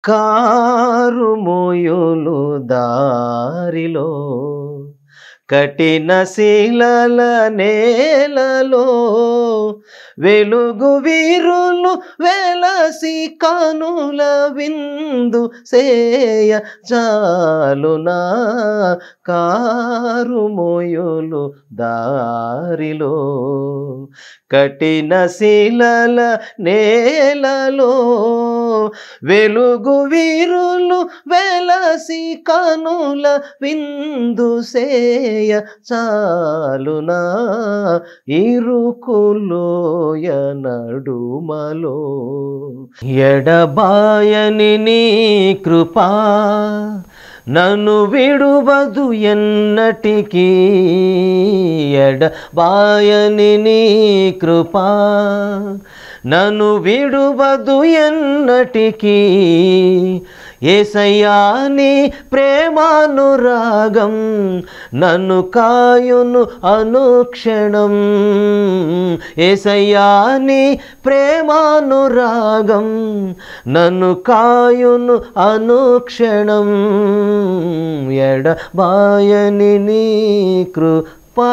Car మోయులు దారిలో కఠిన శిలల నేలలో వెలుగు వీరులు వెలసి కనుల విందు సేయ చాలునా కారు మోయులు దారిలో కఠిన శిలల నేలలో వెలుగు వీరులు వెలసి కనుల విందు సేయ చాలునా ఇరుకులోయ నడుమలో ఎడబాయని నీ కృపా నన్ను విడువదు ఎన్నటికీ ఎడబాయని నీ కృపా నన్ను విడువదు ఎన్నటికీ యేసయ్యా నీ ప్రేమానురాగం నన్ను కాయును అనుక్షణం యేసయ్యా నీ ప్రేమానురాగం నన్ను కాయును అనుక్షణం ఎడబాయని నీ కృపా.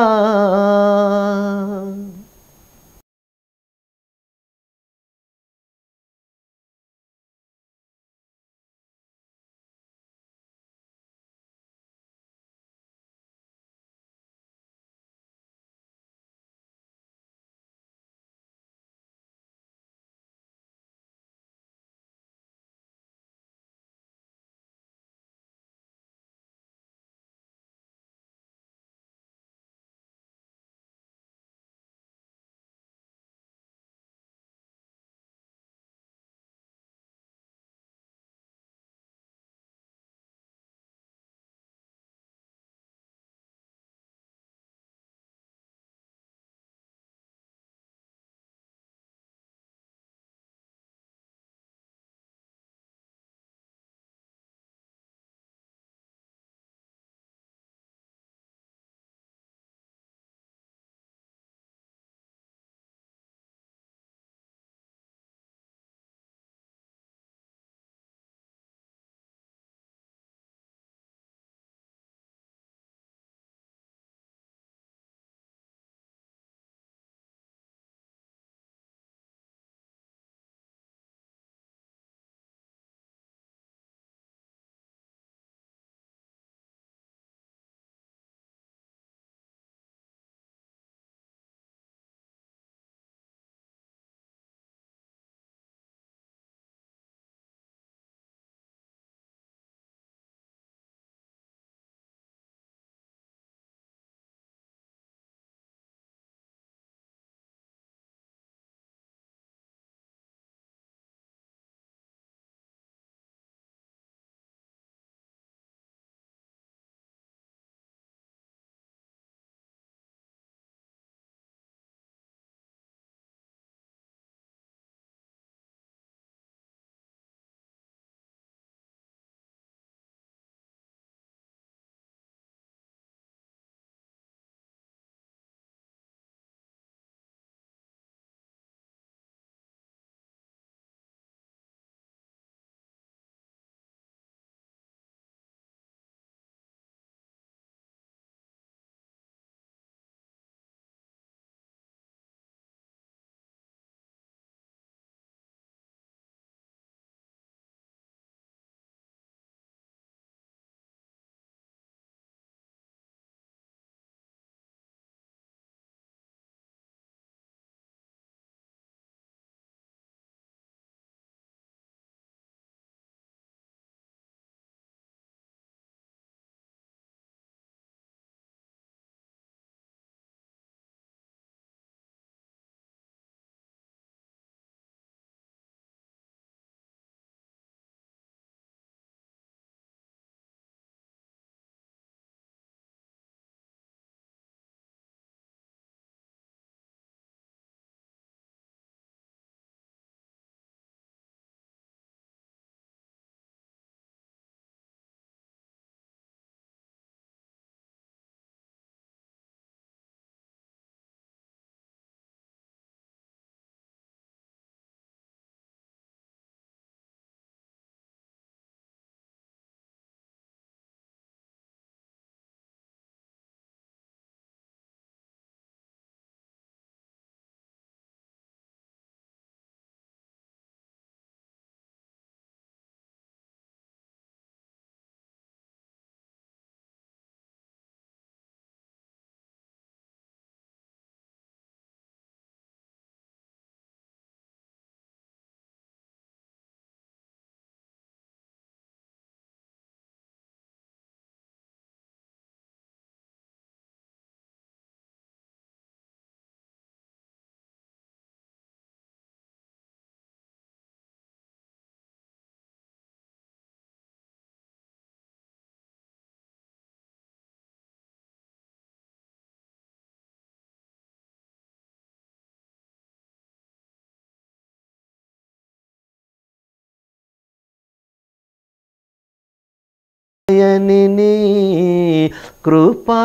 కృపా.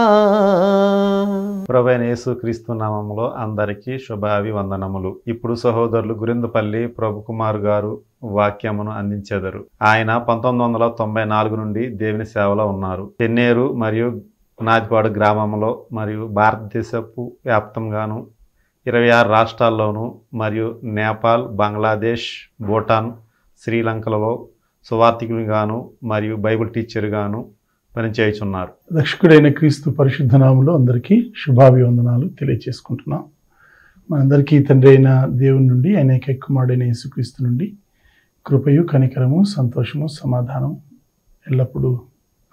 ప్రభువైన యేసుక్రీస్తు నామములో అందరికీ శుభాభివందనములు. ఇప్పుడు సహోదరులు గురిందపల్లి ప్రభుకుమార్ గారు వాక్యమును అందించెదరు. ఆయన 1994 నుండి దేవుని సేవలో ఉన్నారు. తెన్నేరు మరియు పునాదిపాడు గ్రామంలో మరియు భారతదేశపు వ్యాప్తంగాను 26 రాష్ట్రాల్లోనూ మరియు నేపాల్, బంగ్లాదేశ్, భూటాన్, శ్రీలంకలలో సువార్థికునిగాను మరియు బైబిల్ టీచర్గాను పనిచేయుచున్నారు. రక్షకుడైన క్రీస్తు పరిశుద్ధ నామములో అందరికీ శుభాభివందనాలు తెలియజేసుకుంటున్నాం. మనందరికీ తండ్రి అయిన దేవుని నుండి, ఆయన కుమారుడైన యేసుక్రీస్తు నుండి కృపయు, కనికరము, సంతోషము, సమాధానం ఎల్లప్పుడూ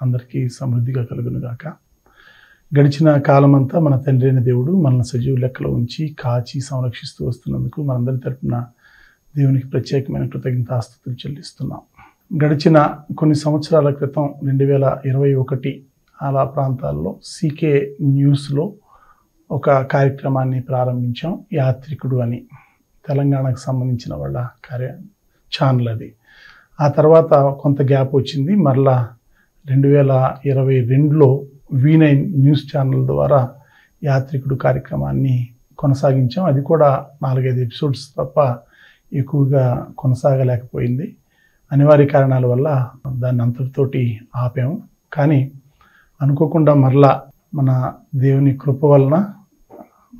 అందరికీ సమృద్ధిగా కలుగునుగాక. గడిచిన కాలమంతా మన తండ్రి అయిన దేవుడు మనల్ని సజీవ లెక్కలో ఉంచి కాచి సంరక్షిస్తూ వస్తున్నందుకు మనందరి తరపున దేవునికి ప్రత్యేకమైన కృతజ్ఞతాస్తుతులు చెల్లిస్తున్నాం. గడిచిన కొన్ని సంవత్సరాల క్రితం 2021 అలా ప్రాంతాల్లో సీకే న్యూస్లో ఒక కార్యక్రమాన్ని ప్రారంభించాం. యాత్రికుడు అని తెలంగాణకు సంబంధించిన వాళ్ళ ఛానల్ అది. ఆ తర్వాత కొంత గ్యాప్ వచ్చింది. మరలా 2022లో V9 న్యూస్ ఛానల్ ద్వారా యాత్రికుడు కార్యక్రమాన్ని కొనసాగించాం. అది కూడా 4-5 ఎపిసోడ్స్ తప్ప ఎక్కువగా కొనసాగలేకపోయింది. అనివార్య కారణాల వల్ల దాన్ని అంతటితోటి ఆపాము. కానీ అనుకోకుండా మరలా మన దేవుని కృప వలన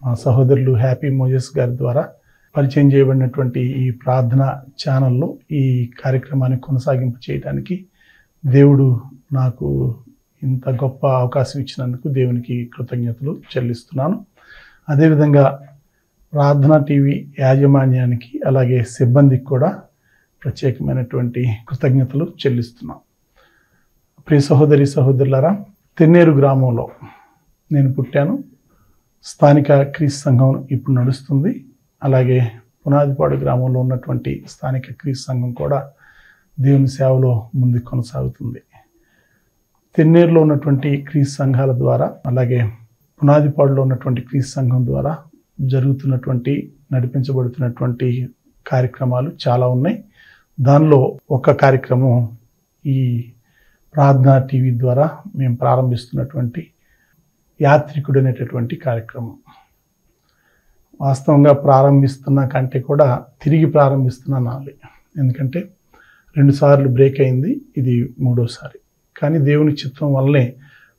మా సహోదరులు హ్యాపీ మోజెస్ గారి ద్వారా పరిచయం చేయబడినటువంటి ఈ ప్రార్థన ఛానల్లో ఈ కార్యక్రమాన్ని కొనసాగింపు చేయడానికి దేవుడు నాకు ఇంత గొప్ప అవకాశం ఇచ్చినందుకు దేవునికి కృతజ్ఞతలు చెల్లిస్తున్నాను. అదేవిధంగా ప్రార్థన టీవీ యాజమాన్యానికి అలాగే సిబ్బందికి కూడా ప్రత్యేకమైనటువంటి కృతజ్ఞతలు చెల్లిస్తున్నాం. ప్రియ సహోదరి సహోదరులారా, తెన్నేరు గ్రామంలో నేను పుట్టాను. స్థానిక క్రీస్తు సంఘం ఇప్పుడు నడుస్తుంది. అలాగే పునాదిపాడు గ్రామంలో ఉన్నటువంటి స్థానిక క్రీస్తు సంఘం కూడా దేవుని సేవలో ముందుకు కొనసాగుతుంది. తెన్నేరులో ఉన్నటువంటి క్రీస్తు సంఘాల ద్వారా అలాగే పునాదిపాడులో ఉన్నటువంటి క్రీస్తు సంఘం ద్వారా జరుగుతున్నటువంటి నడిపించబడుతున్నటువంటి కార్యక్రమాలు చాలా ఉన్నాయి. దానిలో ఒక కార్యక్రమం ఈ ప్రార్థనా టీవీ ద్వారా మేము ప్రారంభిస్తున్నటువంటి యాత్రికుడు అనేటటువంటి కార్యక్రమం. వాస్తవంగా ప్రారంభిస్తున్న కంటే కూడా తిరిగి ప్రారంభిస్తున్నాను. ఎందుకంటే 2 సార్లు బ్రేక్ అయింది, ఇది 3వసారి. కానీ దేవుని చిత్తం వల్లనే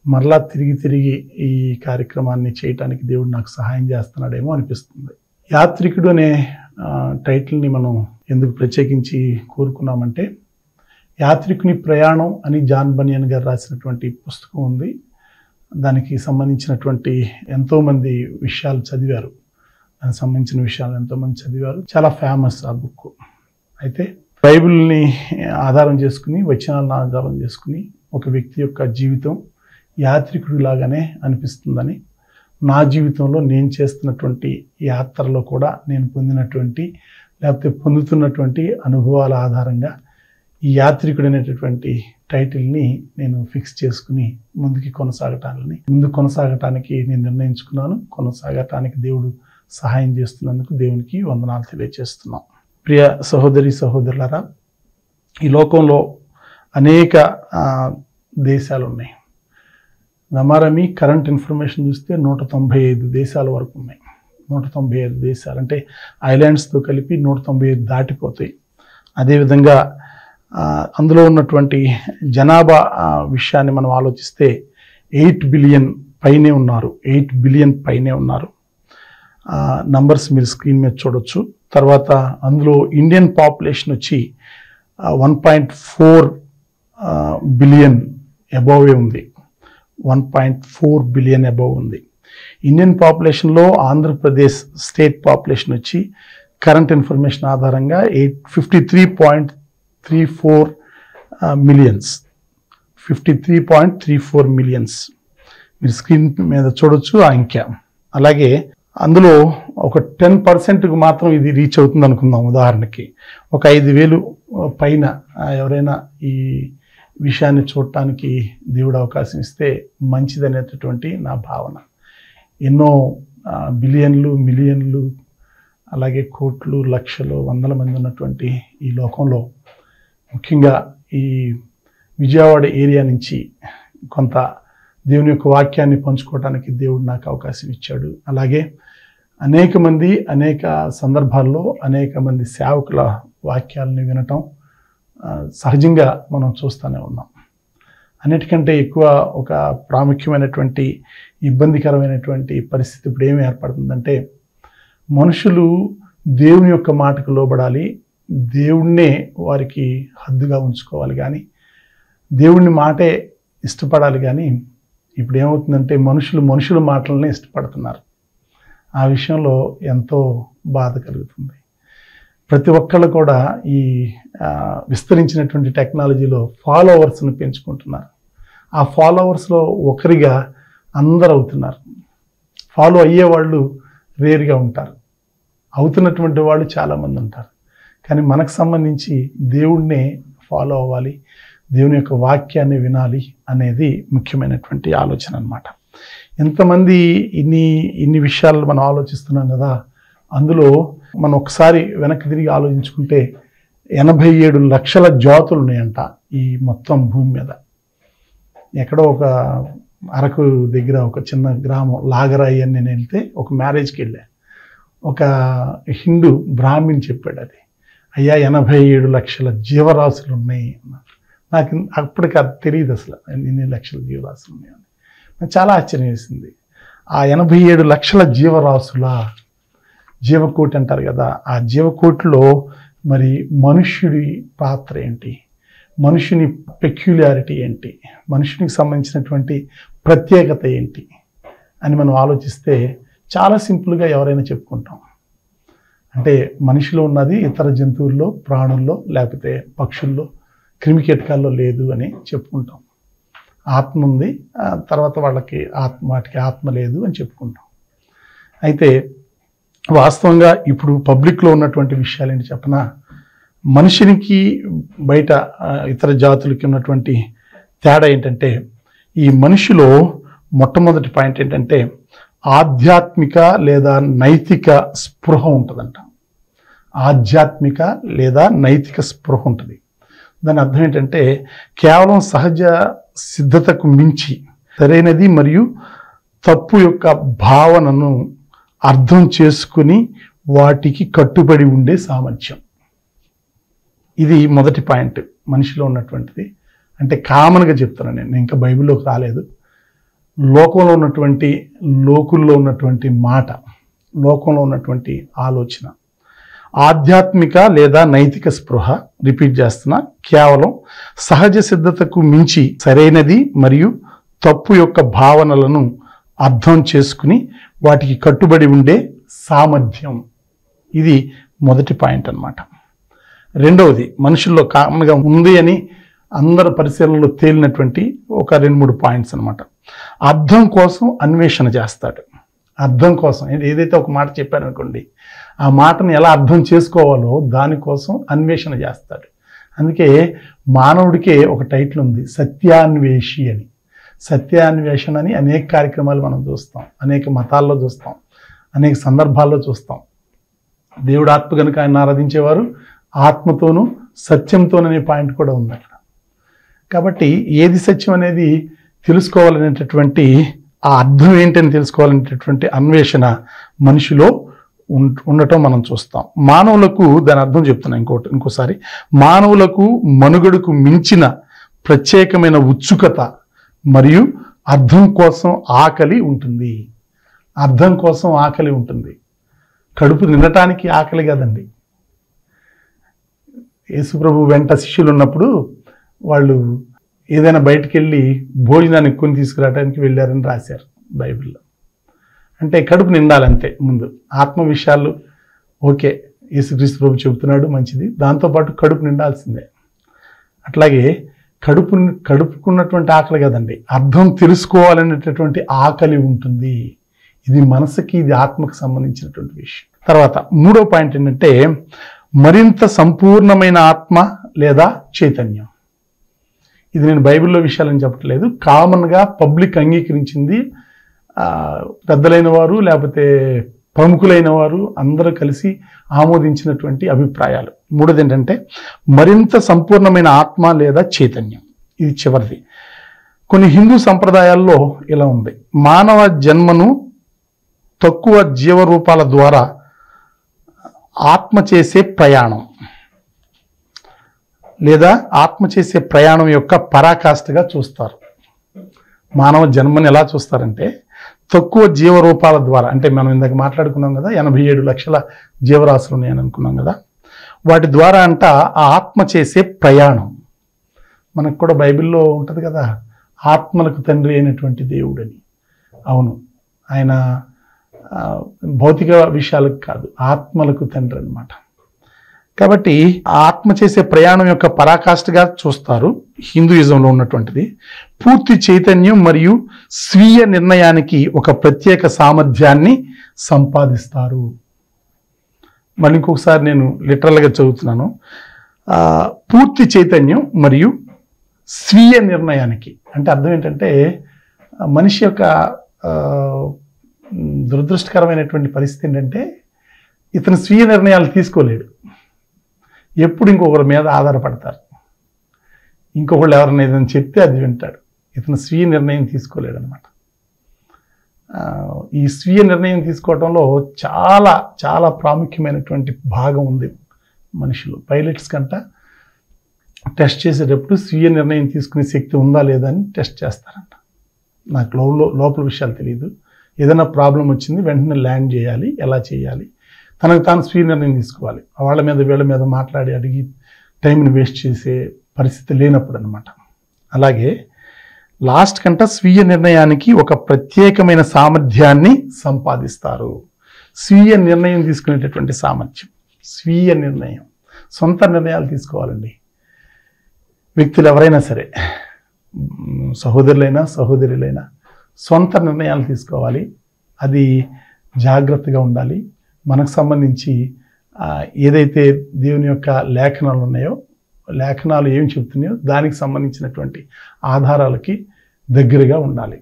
మరలా తిరిగి ఈ కార్యక్రమాన్ని చేయటానికి దేవుడు నాకు సహాయం చేస్తున్నాడేమో అనిపిస్తుంది. యాత్రికుడు అనే టైటిల్ని మనం ఎందుకు ప్రత్యేకించి కోరుకున్నామంటే, యాత్రికుని ప్రయాణం అని జాన్ బనియన్ గారు రాసినటువంటి పుస్తకం ఉంది. దానికి సంబంధించినటువంటి ఎంతోమంది విషయాలు చదివారు. దానికి సంబంధించిన విషయాలు ఎంతోమంది చదివారు. చాలా ఫేమస్ ఆ బుక్. అయితే బైబిల్ని ఆధారం చేసుకుని, వచనాలను ఆధారం చేసుకుని ఒక వ్యక్తి యొక్క జీవితం యాత్రికుడిలాగానే అనిపిస్తుందని, నా జీవితంలో నేను చేస్తున్నటువంటి యాత్రలో కూడా నేను పొందినటువంటి లేకపోతే పొందుతున్నటువంటి అనుభవాల ఆధారంగా ఈ యాత్రికుడు అనేటటువంటి టైటిల్ని నేను ఫిక్స్ చేసుకుని ముందుకు కొనసాగటానికి నేను నిర్ణయించుకున్నాను. కొనసాగటానికి దేవుడు సహాయం చేస్తున్నందుకు దేవునికి వందనాలు తెలియజేస్తున్నాం. ప్రియ సహోదరి సహోదరులారా, ఈ లోకంలో అనేక దేశాలు ఉన్నాయి. రమారమి కరెంట్ ఇన్ఫర్మేషన్ చూస్తే 195 దేశాల వరకు ఉన్నాయి. 195 దేశాలు అంటే ఐలాండ్స్తో కలిపి 195 దాటిపోతాయి. అదేవిధంగా అందులో ఉన్నటువంటి జనాభా విషయాన్ని మనం ఆలోచిస్తే 8 బిలియన్ పైనే ఉన్నారు. 8 బిలియన్ పైనే ఉన్నారు. నంబర్స్ మీరు స్క్రీన్ మీద చూడొచ్చు. తర్వాత అందులో ఇండియన్ పాపులేషన్ వచ్చి 1.4 బిలియన్ అబోవే ఉంది. 1.4 బిలియన్ అబోవ్ ఉంది. ఇండియన్ పాపులేషన్లో ఆంధ్రప్రదేశ్ స్టేట్ పాపులేషన్ వచ్చి కరెంట్ ఇన్ఫర్మేషన్ ఆధారంగా 53.34 మిలియన్స్. 53.34 మిలియన్స్ మీరు స్క్రీన్ మీద చూడొచ్చు ఆ అంకె. అలాగే అందులో ఒక 10%కు మాత్రం ఇది రీచ్ అవుతుంది అనుకుందాం. ఉదాహరణకి ఒక 5,000 పైన ఎవరైనా ఈ విషయాన్ని చూడటానికి దేవుడు అవకాశం ఇస్తే మంచిదనేటటువంటి నా భావన. ఎన్నో బిలియన్లు, మిలియన్లు, అలాగే కోట్లు, లక్షలు, వందల మంది ఉన్నటువంటి ఈ లోకంలో ముఖ్యంగా ఈ విజయవాడ ఏరియా నుంచి కొంత దేవుని యొక్క వాక్యాన్ని పంచుకోవడానికి దేవుడు నాకు అవకాశం ఇచ్చాడు. అలాగే అనేక మంది అనేక సందర్భాల్లో అనేక మంది సేవకుల వాక్యాలని వినటం సహజంగా మనం చూస్తూనే ఉన్నాం. అన్నిటికంటే ఎక్కువ ఒక ప్రాముఖ్యమైనటువంటి ఇబ్బందికరమైనటువంటి పరిస్థితి ఇప్పుడు ఏమి ఏర్పడుతుందంటే, మనుషులు దేవుని యొక్క మాటకు లోబడాలి, దేవుణ్ణే వారికి హద్దుగా ఉంచుకోవాలి, కానీ దేవుని మాటే ఇష్టపడాలి. కానీ ఇప్పుడు ఏమవుతుందంటే మనుషుల మాటలనే ఇష్టపడుతున్నారు. ఆ విషయంలో ఎంతో బాధ కలుగుతుంది. ప్రతి ఒక్కళ్ళు కూడా ఈ విస్తరించినటువంటి టెక్నాలజీలో ఫాలోవర్స్ని పెంచుకుంటున్నారు. ఆ ఫాలోవర్స్లో ఒకరిగా అందరు అవుతున్నారు. ఫాలో అయ్యేవాళ్ళు రేర్గా ఉంటారు, అవుతున్నటువంటి వాళ్ళు చాలామంది ఉంటారు. కానీ మనకు సంబంధించి దేవుణ్ణే ఫాలో అవ్వాలి, దేవుని యొక్క వాక్యాన్ని వినాలి అనేది ముఖ్యమైనటువంటి ఆలోచన అన్నమాట. ఎంతమంది ఇన్ని విషయాలు మనం ఆలోచిస్తున్నాం కదా, అందులో మనం ఒకసారి వెనక్కి తిరిగి ఆలోచించుకుంటే 87 లక్షల జాతులు ఉన్నాయంట ఈ మొత్తం భూమి మీద. ఎక్కడో ఒక అరకు దగ్గర ఒక చిన్న గ్రామం లాగరాయి అని నేను వెళ్తే ఒక మ్యారేజ్కి వెళ్ళాను. ఒక హిందూ బ్రాహ్మణ్ చెప్పాడు, అది అయ్యా 87 లక్షల జీవరాశులు ఉన్నాయి అన్నారు. నాకు అప్పటికి అది తెలియదు అసలు ఎన్ని లక్షల జీవరాశులు ఉన్నాయని. నాకు చాలా ఆశ్చర్యం వేసింది. ఆ 87 లక్షల జీవరాశుల జీవకోటి అంటారు కదా, ఆ జీవకోటిలో మరి మనుష్యుడి పాత్ర ఏంటి, మనుషుని పెక్యులారిటీ ఏంటి, మనుషునికి సంబంధించినటువంటి ప్రత్యేకత ఏంటి అని మనం ఆలోచిస్తే చాలా సింపుల్గా ఎవరైనా చెప్పుకుంటాం. అంటే మనిషిలో ఉన్నది ఇతర జంతువుల్లో, ప్రాణుల్లో, లేకపోతే పక్షుల్లో, క్రిమికీటకాల్లో లేదు అని చెప్పుకుంటాం. ఆత్మ ఉంది, తర్వాత వాటికి ఆత్మ లేదు అని చెప్పుకుంటాం. అయితే వాస్తవంగా ఇప్పుడు పబ్లిక్లో ఉన్నటువంటి విషయాలు ఏంటి చెప్పనా, మనిషినికి బయట ఇతర జాతులకి ఉన్నటువంటి తేడా ఏంటంటే, ఈ మనిషిలో మొట్టమొదటి పాయింట్ ఏంటంటే ఆధ్యాత్మిక లేదా నైతిక స్పృహ ఉంటుందంట. ఆధ్యాత్మిక లేదా నైతిక స్పృహ ఉంటుంది. దాని అర్థం ఏంటంటే కేవలం సహజ సిద్ధతకు మించి సరైనది మరియు తప్పు యొక్క భావనను అర్థం చేసుకుని వాటికి కట్టుబడి ఉండే సామర్థ్యం. ఇది మొదటి పాయింట్ మనిషిలో ఉన్నటువంటిది. అంటే కామన్గా చెప్తున్నాను నేను, ఇంకా బైబిల్లోకి రాలేదు. లోకంలో ఉన్నటువంటి మాట, లోకంలో ఉన్నటువంటి ఆలోచన, ఆధ్యాత్మిక లేదా నైతిక స్పృహ, రిపీట్ చేస్తున్నా, కేవలం సహజ సిద్ధతకు మించి సరైనది మరియు తప్పు యొక్క భావనలను అర్థం చేసుకుని వాటికి కట్టుబడి ఉండే సామర్థ్యం. ఇది మొదటి పాయింట్ అన్నమాట. రెండవది మనుషుల్లో కామన్గా ఉంది అని అందరి పరిశీలనలో తేలినటువంటి ఒక 2-3 పాయింట్స్ అన్నమాట. అర్థం కోసం అన్వేషణ చేస్తాడు. అర్థం కోసం ఏదైతే ఒక మాట చెప్పాను అనుకోండి, ఆ మాటను ఎలా అర్థం చేసుకోవాలో దానికోసం అన్వేషణ చేస్తాడు. అందుకే మానవుడికే ఒక టైటిల్ ఉంది, సత్యాన్వేషి అని. సత్యాన్వేషణ అని అనేక కార్యక్రమాలు మనం చూస్తాం, అనేక మతాల్లో చూస్తాం, అనేక సందర్భాల్లో చూస్తాం. దేవుడు ఆత్మ కనుక ఆయన ఆరాధించేవారు ఆత్మతోనూ సత్యంతోననే పాయింట్ కూడా ఉంది అక్కడ. కాబట్టి ఏది సత్యం అనేది తెలుసుకోవాలనేటటువంటి, ఆ అర్థం ఏంటని తెలుసుకోవాలనేటటువంటి అన్వేషణ మనిషిలో ఉండటం మనం చూస్తాం. మానవులకు దాని అర్థం చెప్తున్నా ఇంకోసారి, మానవులకు మనుగడకు మించిన ప్రత్యేకమైన ఉత్సుకత మరియు అర్థం కోసం ఆకలి ఉంటుంది. అర్థం కోసం ఆకలి ఉంటుంది. కడుపు నిండటానికి ఆకలి కదండి. యేసుప్రభు వెంట శిష్యులు ఉన్నప్పుడు వాళ్ళు ఏదైనా బయటికి వెళ్ళి భోజనాన్ని కొని తీసుకురావడానికి వెళ్ళారని రాశారు బైబిల్లో. అంటే కడుపు నిండాలంతే. ముందు ఆత్మ విషయాలు ఓకే, యేసుక్రీస్తు ప్రభు చెబుతున్నాడు, మంచిది, దాంతోపాటు కడుపు నిండాల్సిందే. అట్లాగే కడుపుకున్నటువంటి ఆకలి కదండి, అర్థం తెలుసుకోవాలనేటటువంటి ఆకలి ఉంటుంది. ఇది మనసుకి, ఇది ఆత్మకు సంబంధించినటువంటి విషయం. తర్వాత మూడో పాయింట్ ఏంటంటే మరింత సంపూర్ణమైన ఆత్మ లేదా చైతన్యం. ఇది నేను బైబిల్లో విషయాలని చెప్పట్లేదు, కామన్గా పబ్లిక్ అంగీకరించింది. పెద్దలైన వారు లేకపోతే ప్రముఖులైన వారు అందరూ కలిసి ఆమోదించినటువంటి అభిప్రాయాలు. మూడోది ఏంటంటే మరింత సంపూర్ణమైన ఆత్మ లేదా చైతన్యం. ఇది చివరిది. కొన్ని హిందూ సంప్రదాయాల్లో ఇలా ఉంది, మానవ జన్మను తక్కువ జీవరూపాల ద్వారా ఆత్మ చేసే ప్రయాణం లేదా ఆత్మ చేసే ప్రయాణం యొక్క పరాకాష్ఠగా చూస్తారు. మానవ జన్మని ఎలా చూస్తారంటే తక్కువ జీవరూపాల ద్వారా, అంటే మనం ఇందాక మాట్లాడుకున్నాం కదా 87 లక్షల జీవరాశులు ఉన్నాయని అనుకున్నాం కదా, వాటి ద్వారా అంట ఆ ఆత్మ చేసే ప్రయాణం. మనకు కూడా బైబిల్లో ఉంటుంది కదా, ఆత్మలకు తండ్రి అయినటువంటి దేవుడని. అవును, ఆయన భౌతిక విషయాలకు కాదు, ఆత్మలకు తండ్రి అన్నమాట. కాబట్టి ఆత్మ చేసే ప్రయాణం యొక్క పరాకాష్ఠగా చూస్తారు హిందూయిజంలో ఉన్నటువంటిది. పూర్తి చైతన్యం మరియు స్వీయ నిర్ణయానికి ఒక ప్రత్యేక సామర్థ్యాన్ని సంపాదిస్తారు. మళ్ళీ ఇంకొకసారి నేను లిటరల్గా చదువుతున్నాను. పూర్తి చైతన్యం మరియు స్వీయ నిర్ణయానికి అంటే అర్థం ఏంటంటే మనిషి యొక్క దురదృష్టకరమైనటువంటి పరిస్థితి ఏంటంటే ఇతను స్వీయ నిర్ణయాలు తీసుకోలేడు. ఎప్పుడు ఇంకొకరి మీద ఆధారపడతారు. ఇంకొకళ్ళు ఎవరైనా ఏదైనా చెప్తే అది వింటాడు. ఇతను స్వీయ నిర్ణయం తీసుకోలేడు అనమాట. ఈ స్వీయ నిర్ణయం తీసుకోవడంలో చాలా చాలా ప్రాముఖ్యమైనటువంటి భాగం ఉంది మనుషులు. పైలట్స్ కంట టెస్ట్ చేసేటప్పుడు స్వీయ నిర్ణయం తీసుకునే శక్తి ఉందా లేదా అని టెస్ట్ చేస్తారంట. నాకు లోపల విషయాలు తెలియదు. ఏదైనా ప్రాబ్లం వచ్చింది వెంటనే ల్యాండ్ చేయాలి, ఎలా చేయాలి, తనకు తాను స్వీయ నిర్ణయం తీసుకోవాలి. వాళ్ళ మీద వీళ్ళ మీద మాట్లాడి అడిగి టైంని వేస్ట్ చేసే పరిస్థితి లేనప్పుడు అనమాట. అలాగే లాస్ట్ కంట స్వీయ నిర్ణయానికి ఒక ప్రత్యేకమైన సామర్థ్యాన్ని సంపాదిస్తారు. స్వీయ నిర్ణయం తీసుకునేటటువంటి సామర్థ్యం, స్వీయ నిర్ణయం, సొంత నిర్ణయాలు తీసుకోవాలండి. వ్యక్తులు ఎవరైనా సరే, సహోదరులైనా సహోదరులైనా సొంత నిర్ణయాలు తీసుకోవాలి. అది జాగ్రత్తగా ఉండాలి. మనకు సంబంధించి ఏదైతే దేవుని యొక్క లేఖనాలు ఉన్నాయో, లేఖనాలు ఏం చెప్తున్నాయో దానికి సంబంధించినటువంటి ఆధారాలకి దగ్గరగా ఉండాలి.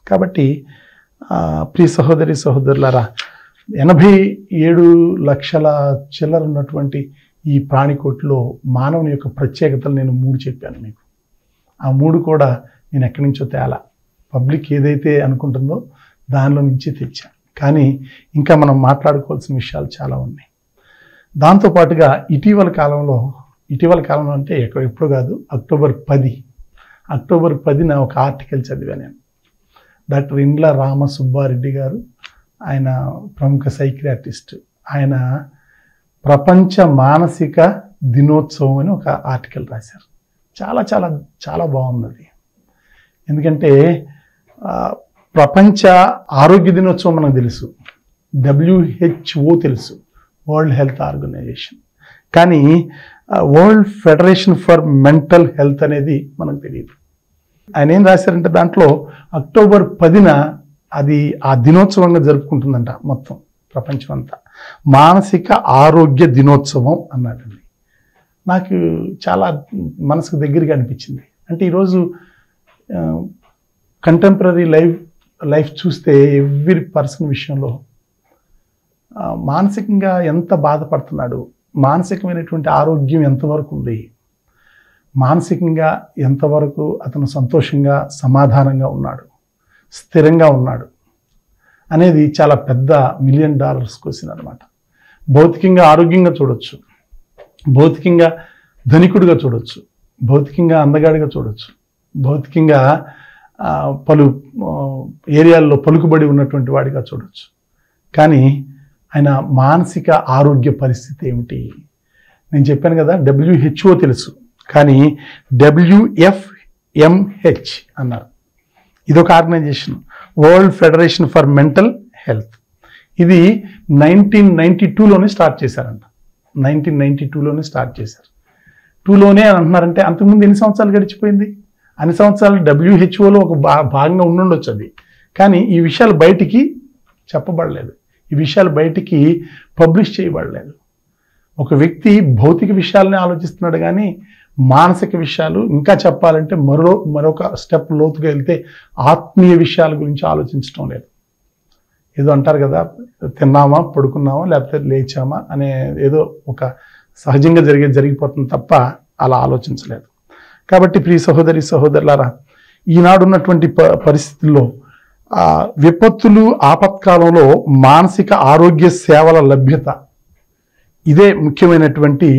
కాబట్టి ప్రియ సహోదరి సహోదరులారా, 87 లక్షల చిల్లర ఉన్నటువంటి ఈ ప్రాణికోటిలో మానవుని యొక్క ప్రత్యేకతలు నేను 3 చెప్పాను మీకు. ఆ 3 కూడా నేను ఎక్కడి నుంచో తేలా, పబ్లిక్ ఏదైతే అనుకుంటుందో దానిలో నుంచి తెచ్చాను. కానీ ఇంకా మనం మాట్లాడుకోవాల్సిన విషయాలు చాలా ఉన్నాయి. దాంతోపాటుగా ఇటీవల కాలంలో అంటే ఎప్పుడు కాదు, అక్టోబర్ 10న ఒక ఆర్టికల్ చదివా నేను. డాక్టర్ ఇండ్ల రామసుబ్బారెడ్డి గారు, ఆయన ప్రముఖ సైకియాట్రిస్ట్, ఆయన ప్రపంచ మానసిక దినోత్సవం అని ఒక ఆర్టికల్ రాశారు. చాలా చాలా చాలా బాగుంది. ఎందుకంటే ప్రపంచ ఆరోగ్య దినోత్సవం మనకు తెలుసు, WHO తెలుసు, వరల్డ్ హెల్త్ ఆర్గనైజేషన్. కానీ world federation for mental health అనేది మనకు తెలియదు. ఆయన ఏం రాశారంటే దాంట్లో అక్టోబర్ 10న అది ఆ దినోత్సవంగా జరుపుకుంటుందంట మొత్తం ప్రపంచం అంతా. మానసిక ఆరోగ్య దినోత్సవం అన్నాడండి. నాకు చాలా మనసుకు దగ్గరగా అనిపించింది. అంటే ఈరోజు కంటెంపరీ లైఫ్ చూస్తే ఎవ్రీ పర్సన్ విషయంలో మానసికంగా ఎంత బాధపడుతున్నాడు, మానసికమైనటువంటి ఆరోగ్యం ఎంతవరకు ఉంది, మానసికంగా ఎంతవరకు అతను సంతోషంగా సమాధానంగా ఉన్నాడు, స్థిరంగా ఉన్నాడు అనేది చాలా పెద్ద $1 మిలియన్ క్వశ్చన్ అనమాట. భౌతికంగా ఆరోగ్యంగా చూడొచ్చు, భౌతికంగా ధనికుడిగా చూడొచ్చు, భౌతికంగా అందగాడిగా చూడొచ్చు, భౌతికంగా పలు ఏరియాల్లో పలుకుబడి ఉన్నటువంటి వాడిగా చూడొచ్చు. కానీ ఆయన మానసిక ఆరోగ్య పరిస్థితి ఏమిటి? నేను చెప్పాను కదా, WHO తెలుసు, కానీ WFMH అన్నారు. ఇదొక organization, world federation for mental health. ఇది 1992లోనే స్టార్ట్ చేశారంట. 1992లోనే స్టార్ట్ చేశారు. 2లోనే అంటున్నారంటే అంతకుముందు ఎన్ని సంవత్సరాలు గడిచిపోయింది? అన్ని సంవత్సరాలు WHOలో ఒక భాగంగా ఉండుండొచ్చు అది. కానీ ఈ విషయాలు బయటికి చెప్పబడలేదు, ఈ విషయాలు బయటికి పబ్లిష్ చేయబడలేదు. ఒక వ్యక్తి భౌతిక విషయాలని ఆలోచిస్తున్నాడు కానీ మానసిక విషయాలు, ఇంకా చెప్పాలంటే మరొక స్టెప్ లోతుగా వెళ్తే ఆత్మీయ విషయాల గురించి ఆలోచించడం లేదు. ఏదో అంటారు కదా, తిన్నామా పడుకున్నామా లేకపోతే లేచామా అనే ఏదో ఒక సహజంగా జరిగిపోతుంది తప్ప అలా ఆలోచించలేదు. కాబట్టి ప్రియ సహోదరి సహోదరులారా, ఈనాడున్నటువంటి పరిస్థితుల్లో విపత్తులు ఆపత్కాలంలో మానసిక ఆరోగ్య సేవల లభ్యత ఇదే ముఖ్యమైనటువంటి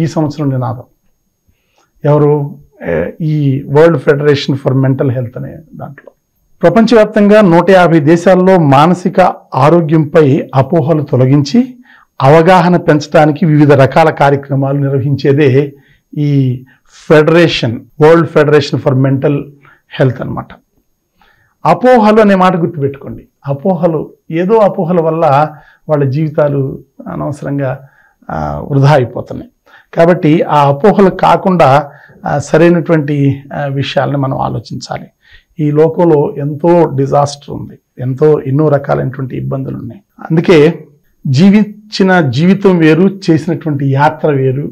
ఈ సంవత్సరం నినాదం. ఎవరు? ఈ world federation for mental health అనే దాంట్లో ప్రపంచవ్యాప్తంగా 150 దేశాల్లో మానసిక ఆరోగ్యంపై అపోహలు తొలగించి అవగాహన పెంచడానికి వివిధ రకాల కార్యక్రమాలు నిర్వహించేదే ఈ federation, world federation for mental health అన్నమాట. అపోహలు అనే మాట గుర్తుపెట్టుకోండి. ఏదో అపోహల వల్ల వాళ్ళ జీవితాలు అనవసరంగా వృధా అయిపోతున్నాయి. కాబట్టి ఆ అపోహలు కాకుండా సరైనటువంటి విషయాలను మనం ఆలోచించాలి. ఈ లోకంలో ఎంతో డిజాస్టర్ ఉంది, ఎన్నో రకాలైనటువంటి ఇబ్బందులు ఉన్నాయి. అందుకే జీవించిన జీవితం వేరు, చేసినటువంటి యాత్ర వేరు.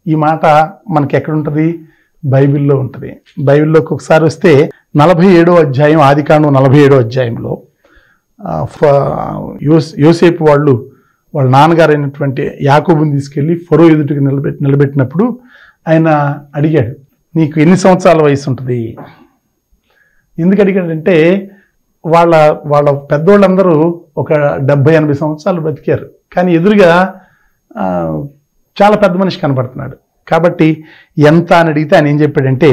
ఈ మాట మనకి ఎక్కడుంటుంది? బైబిల్లో ఉంటుంది. బైబిల్లోకి ఒకసారి వస్తే 47వ అధ్యాయం, ఆదికాండం 47వ అధ్యాయంలో యోసేపు వాళ్ళ నాన్నగారు అయినటువంటి యాకోబుని తీసుకెళ్ళి ఫరో ఎదుటికి నిలబెట్టినప్పుడు ఆయన అడిగాడు, నీకు ఎన్ని సంవత్సరాల వయసు ఉంటుంది? ఎందుకు అడిగాడంటే వాళ్ళ పెద్దోళ్ళందరూ ఒక 70-80 సంవత్సరాలు బతికారు, కానీ ఎదురుగా చాలా పెద్ద మనిషి కనబడుతున్నాడు. కాబట్టి ఎంత అని అడిగితే ఆయన ఏం చెప్పాడంటే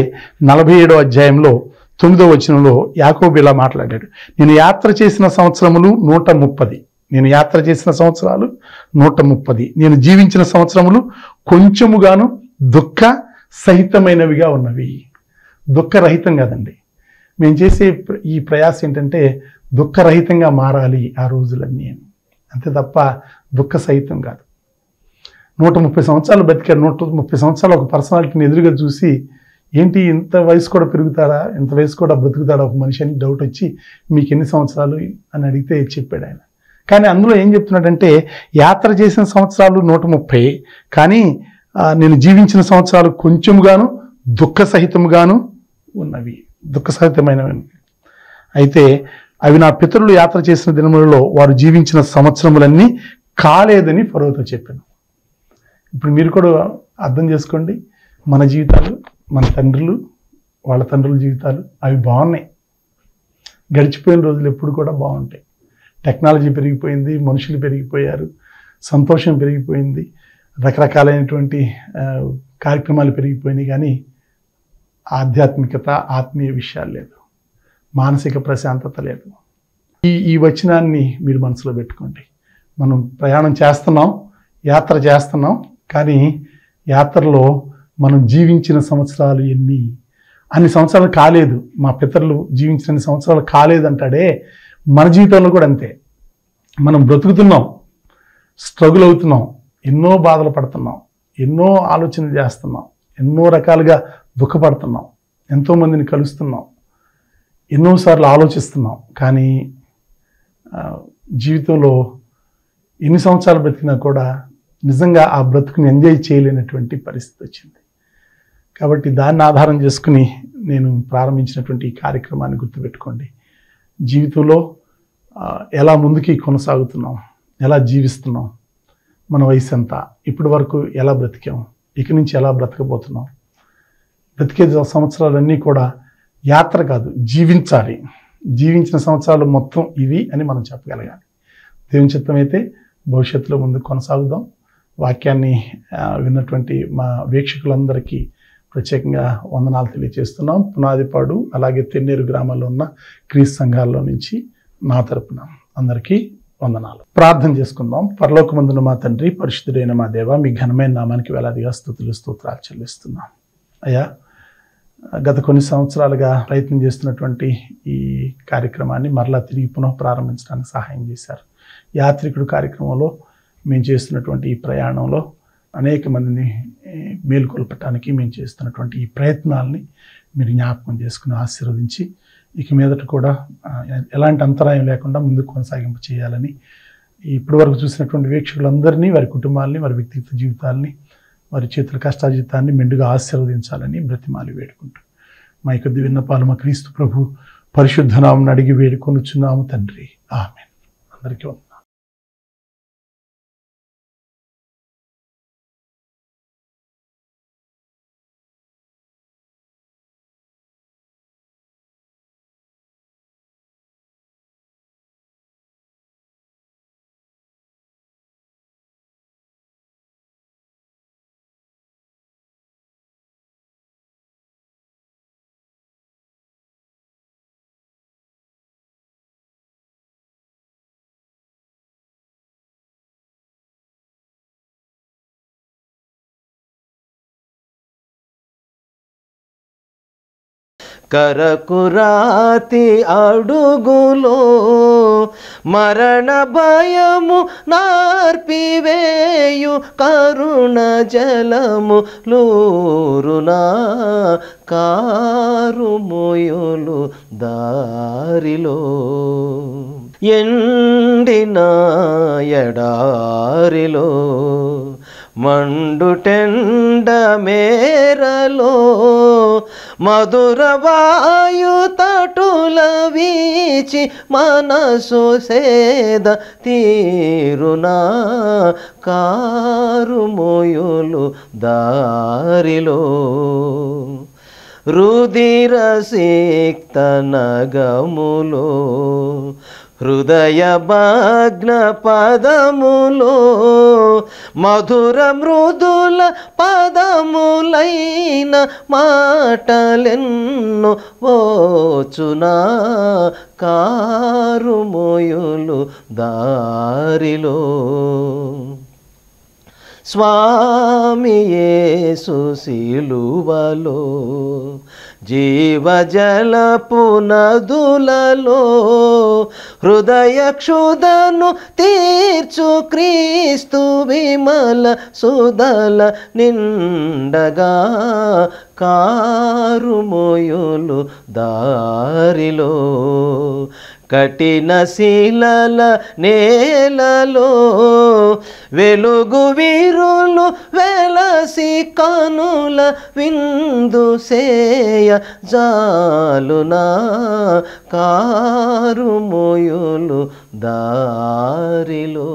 47వ అధ్యాయంలో 9వ వచనంలో యాకోబు ఇలా మాట్లాడాడు, నేను యాత్ర చేసిన సంవత్సరములు 130, నేను యాత్ర చేసిన సంవత్సరాలు 130, నేను జీవించిన సంవత్సరములు కొంచెముగాను దుఃఖ సహితమైనవిగా ఉన్నవి. దుఃఖరహితం కాదండి. మేము చేసే ఈ ప్రయాస ఏంటంటే దుఃఖరహితంగా మారాలి ఆ రోజులన్నీ, అంతే తప్ప దుఃఖ సహితం కాదు. 130 సంవత్సరాలు బతికారు. 130 సంవత్సరాలు ఒక పర్సనాలిటీని ఎదురుగా చూసి ఏంటి ఇంత వయసు కూడా పెరుగుతాడా, ఇంత వయసు కూడా బ్రతుకుతాడా ఒక మనిషి అని డౌట్ వచ్చి మీకు ఎన్ని సంవత్సరాలు అని అడిగితే చెప్పాడు ఆయన. కానీ అందులో ఏం చెప్తున్నాడంటే యాత్ర చేసిన సంవత్సరాలు 130, కానీ నేను జీవించిన సంవత్సరాలు కొంచెముగాను దుఃఖ సహితముగాను ఉన్నవి, దుఃఖ సహితమైనవి. అయితే అవి నా పితరులు యాత్ర చేసిన దినములలో వారు జీవించిన సంవత్సరములన్నీ కాలేదని ఫరోతో చెప్పాను. ఇప్పుడు మీరు కూడా అర్థం చేసుకోండి, మన జీవితాలు, మన తండ్రులు, వాళ్ళ తండ్రుల జీవితాలు అవి బాగున్నాయి. గడిచిపోయిన రోజులు ఎప్పుడు కూడా బాగుంటాయి. టెక్నాలజీ పెరిగిపోయింది, మనుషులు పెరిగిపోయారు, సంతోషం పెరిగిపోయింది, రకరకాలైనటువంటి కార్యక్రమాలు పెరిగిపోయినాయి, కానీ ఆధ్యాత్మికత, ఆత్మీయ విషయాలు లేదు, మానసిక ప్రశాంతత లేదు. ఈ వచనాన్ని మీరు మనసులో పెట్టుకోండి. మనం ప్రయాణం చేస్తున్నాం, యాత్ర చేస్తున్నాం, కానీ యాత్రలో మనం జీవించిన సంవత్సరాలు అన్ని సంవత్సరాలు కాలేదు. మా పితరులు జీవించిన సంవత్సరాలు కాలేదంటాడే, మన జీవితంలో కూడా అంతే. మనం బ్రతుకుతున్నాం, స్ట్రగుల్ అవుతున్నాం, ఎన్నో బాధలు పడుతున్నాం, ఎన్నో ఆలోచనలు చేస్తున్నాం, ఎన్నో రకాలుగా దుఃఖపడుతున్నాం, ఎంతోమందిని కలుస్తున్నాం, ఎన్నోసార్లు ఆలోచిస్తున్నాం. కానీ జీవితంలో ఎన్ని సంవత్సరాలు బ్రతికినా కూడా నిజంగా ఆ బ్రతుకుని ఎంజాయ్ చేయలేనటువంటి పరిస్థితి వచ్చింది. కాబట్టి దాన్ని ఆధారం చేసుకుని నేను ప్రారంభించినటువంటి ఈ కార్యక్రమాన్ని గుర్తుపెట్టుకోండి. జీవితంలో ఎలా ముందుకి కొనసాగుతున్నాం, ఎలా జీవిస్తున్నాం, మన వయసు ఎంత, ఇప్పటి వరకు ఎలా బ్రతికాం, ఇక నుంచి ఎలా బ్రతకబోతున్నాం. బ్రతికే సంవత్సరాలన్నీ కూడా యాత్ర కాదు, జీవించాలి. జీవించిన సంవత్సరాలు మొత్తం ఇవి అని మనం చెప్పగలగాలి. దేవుని చిత్తం అయితే భవిష్యత్తులో ముందుకు కొనసాగుదాం. వాక్యాన్ని విన్నటువంటి మా వీక్షకులందరికీ ప్రత్యేకంగా వందనాలు తెలియజేస్తున్నాం. పునాదిపాడు అలాగే తెన్నేరు గ్రామాల్లో ఉన్న క్రీస్తు సంఘాల్లో నుంచి నా తరపున అందరికీ వందనాలు. ప్రార్థన చేసుకుందాం. పరలోకమందున మా తండ్రి, పరిశుద్ధుడైన మా దేవ, మీ ఘనమైన నామానికి వేలాదిగా స్తుతులు స్తోత్రాలు చెల్లిస్తున్నాం. అయ్యా, గత కొన్ని సంవత్సరాలుగా ప్రయత్నం చేస్తున్నటువంటి ఈ కార్యక్రమాన్ని మరలా తిరిగి పునః ప్రారంభించడానికి సహాయం చేశారు. యాత్రికుడు కార్యక్రమంలో మేము చేస్తున్నటువంటి ఈ ప్రయాణంలో అనేక మందిని మేలుకొల్పటానికి మేము చేస్తున్నటువంటి ఈ ప్రయత్నాలని మీరు జ్ఞాపకం చేసుకుని ఆశీర్వదించి ఇక మీదట కూడా ఎలాంటి అంతరాయం లేకుండా ముందుకు కొనసాగింపు చేయాలని ఇప్పటి వరకు చూసినటువంటి వీక్షకులందరినీ, వారి కుటుంబాలని, వారి వ్యక్తిగత జీవితాలని, వారి చేతుల కష్టాజీతాన్ని మెండుగా ఆశీర్వదించాలని బ్రతిమాలి వేడుకుంటూ మా కొద్ది విన్నపాలు మా క్రీస్తు ప్రభు పరిశుద్ధ నామమున అడిగి వేడుకొనుచున్నాము తండ్రి. ఆమేన్. అందరికీ కరకురాతి అడుగులో మరణ భయము నార్పివేయు కరుణ జలము లూరునా కారుమోయులు దారిలో ఎండిన ఎడారిలో మండుటెండ మేరలో మధుర వాయు తటుల వీచి మనసు సేద తీరునా కారుమోయులు దారిలో రుధిరసిక్త నగములో హృదయ భగ్న పదములో మధుర మృదుల పదములైన మాటలెన్నో వోచునా కారుమోయులు దారిలో స్వామి యేసు సిలువలో జీవజలపు నదులలో హృదయ క్షుధను తీర్చు క్రీస్తు విమల సుదల నిండగా కారుమోయులు దారిలో కఠిన శిలల నేలలో వెలుగు వీరులు వెలసి కనుల విందు సేయ జాలునా కారుమోయులు దారిలో